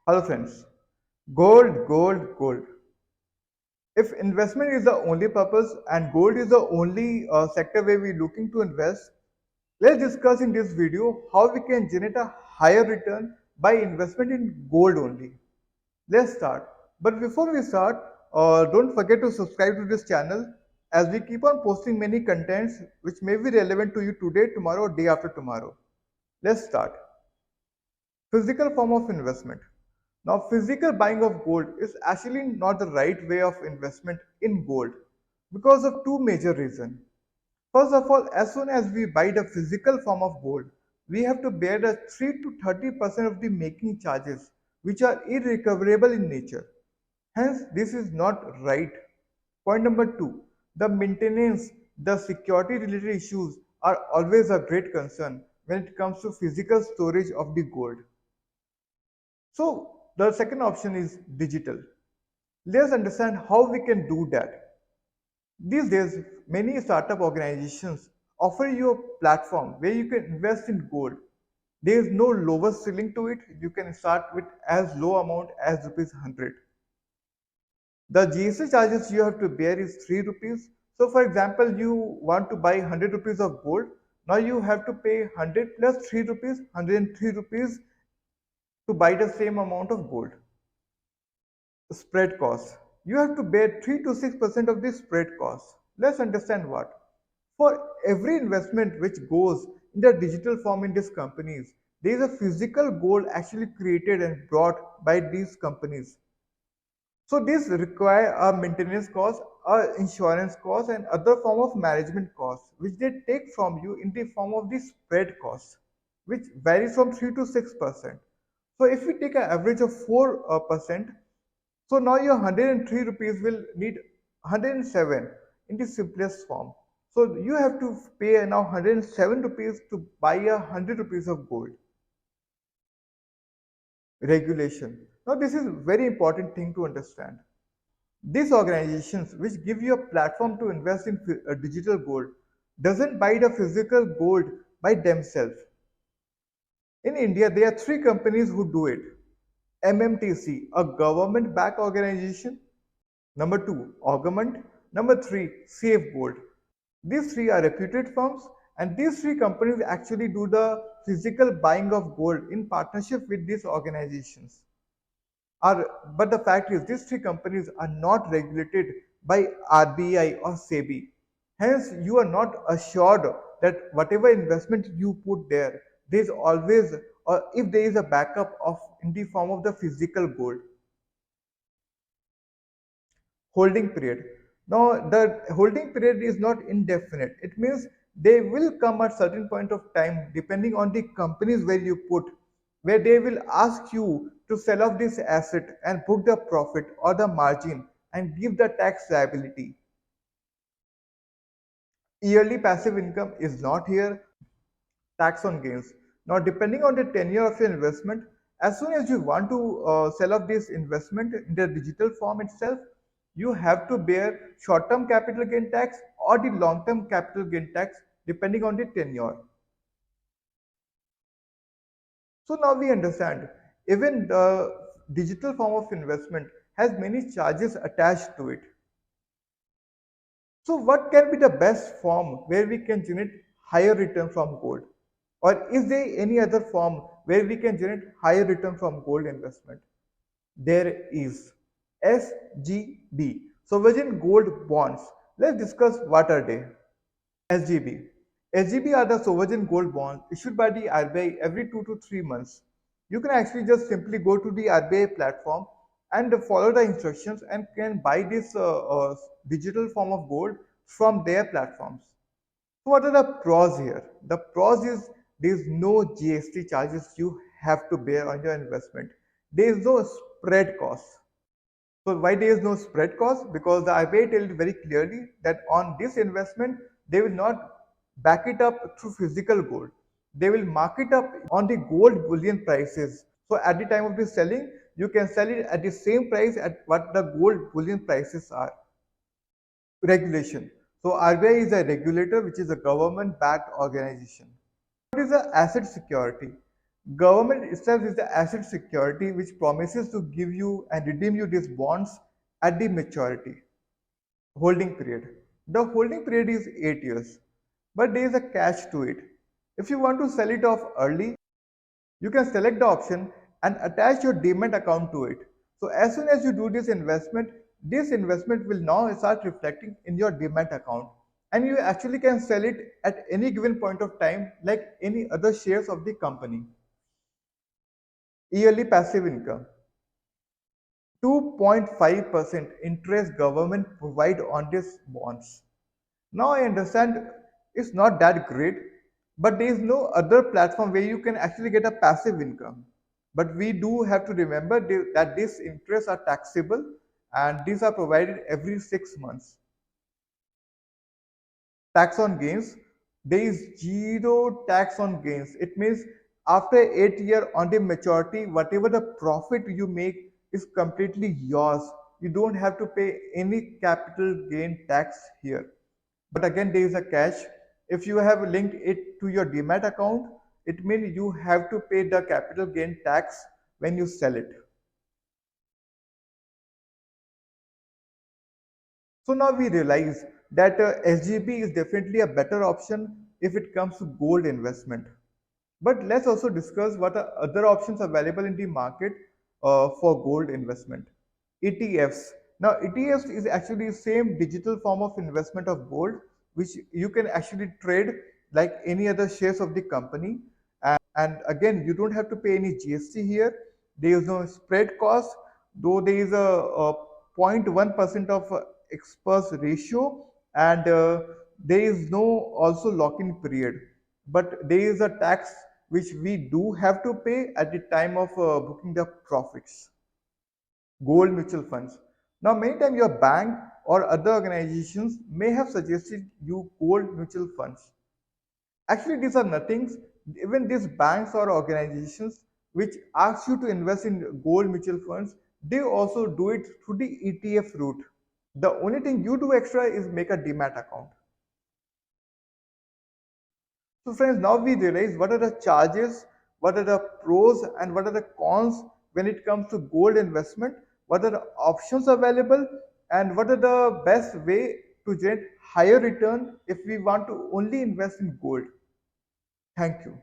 Hello friends, gold, gold, gold. If investment is the only purpose and gold is the only sector where we're looking to invest, let's discuss in this video how we can generate a higher return by investment in gold only. Let's start. But before we start, don't forget to subscribe to this channel as we keep on posting many contents which may be relevant to you today, tomorrow, or day after tomorrow. Let's start. Physical form of investment. Now, physical buying of gold is actually not the right way of investment in gold because of two major reasons. First of all, as soon as we buy the physical form of gold, we have to bear the 3 to 30% of the making charges, which are irrecoverable in nature. Hence, this is not right. Point number two, the maintenance, the security related issues are always a great concern when it comes to physical storage of the gold. So the second option is digital. Let's understand how we can do that. These days, many startup organizations offer you a platform where you can invest in gold. There is no lower ceiling to it. You can start with as low amount as rupees 100. The GST charges you have to bear is 3 rupees. So for example, you want to buy 100 rupees of gold. Now you have to pay 100 plus 3 rupees, 103 rupees to buy the same amount of gold. Spread cost. You have to bear 3 to 6% of the spread cost. Let's understand what. For every investment which goes in the digital form in these companies, there is a physical gold actually created and brought by these companies. So these require a maintenance cost, a insurance cost, and other form of management costs, which they take from you in the form of the spread cost, which varies from 3 to 6%. So if we take an average of 4%, so now your 103 rupees will need 107 in the simplest form. So you have to pay now 107 rupees to buy a 100 rupees of gold. Regulation. Now this is very important thing to understand. These organizations which give you a platform to invest in digital gold doesn't buy the physical gold by themselves. In India, there are three companies who do it. MMTC, a government-backed organization. Number two, Augment. Number three, Safegold. These three are reputed firms, and these three companies actually do the physical buying of gold in partnership with these organizations. But the fact is, these three companies are not regulated by RBI or SEBI. Hence, you are not assured that whatever investment you put there, there is always, or if there is a backup of in the form of the physical gold. Holding period. Now, the holding period is not indefinite. It means they will come at certain point of time, depending on the companies where you put, where they will ask you to sell off this asset and book the profit or the margin and give the tax liability. Yearly passive income is not here. Tax on gains. Now, depending on the tenure of your investment, as soon as you want to sell off this investment in the digital form itself, you have to bear short-term capital gain tax or the long-term capital gain tax, depending on the tenure. So now we understand, even the digital form of investment has many charges attached to it. So what can be the best form where we can generate higher return from gold? Or is there any other form where we can generate higher return from gold investment? There is SGB, Sovereign Gold Bonds. Let's discuss what are they. SGB. SGB are the sovereign gold bonds issued by the RBI every 2 to 3 months. You can actually just simply go to the RBI platform and follow the instructions and can buy this digital form of gold from their platforms. So what are the pros here? The pros is there is no GST charges you have to bear on your investment. There is no spread cost. So why there is no spread cost? Because the RBI tells it very clearly that on this investment, they will not back it up through physical gold. They will mark it up on the gold bullion prices. So at the time of the selling, you can sell it at the same price at what the gold bullion prices are. Regulation. So RBI is a regulator which is a government backed organization. What is the asset security? Government itself is the asset security which promises to give you and redeem you these bonds at the maturity. Holding period. The holding period is 8 years, but there is a catch to it. If you want to sell it off early, you can select the option and attach your demat account to it. So as soon as you do this investment will now start reflecting in your demat account, and you actually can sell it at any given point of time like any other shares of the company. Yearly passive income. 2.5% interest government provide on these bonds. Now I understand it's not that great, but there is no other platform where you can actually get a passive income. But we do have to remember that these interests are taxable and these are provided every 6 months. Tax on gains, there is zero tax on gains. It means after 8 years on the maturity, whatever the profit you make is completely yours. You don't have to pay any capital gain tax here. But again, there is a catch. If you have linked it to your demat account, it means you have to pay the capital gain tax when you sell it. So now we realize that SGB is definitely a better option if it comes to gold investment. But let's also discuss what are other options available in the market for gold investment. ETFs. Now, ETFs is actually the same digital form of investment of gold, which you can actually trade like any other shares of the company. And again, you don't have to pay any GST here. There is no spread cost, though there is a 0.1% of expense ratio, and there is no also lock-in period. But there is a tax which we do have to pay at the time of booking the profits. Gold mutual funds. Now, many times your bank or other organizations may have suggested you gold mutual funds. Actually, these are nothings. Even these banks or organizations which ask you to invest in gold mutual funds, they also do it through the ETF route. The only thing you do extra is make a demat account. So friends, now we realize what are the charges, what are the pros and what are the cons when it comes to gold investment, what are the options available and what are the best way to get higher return if we want to only invest in gold. Thank you.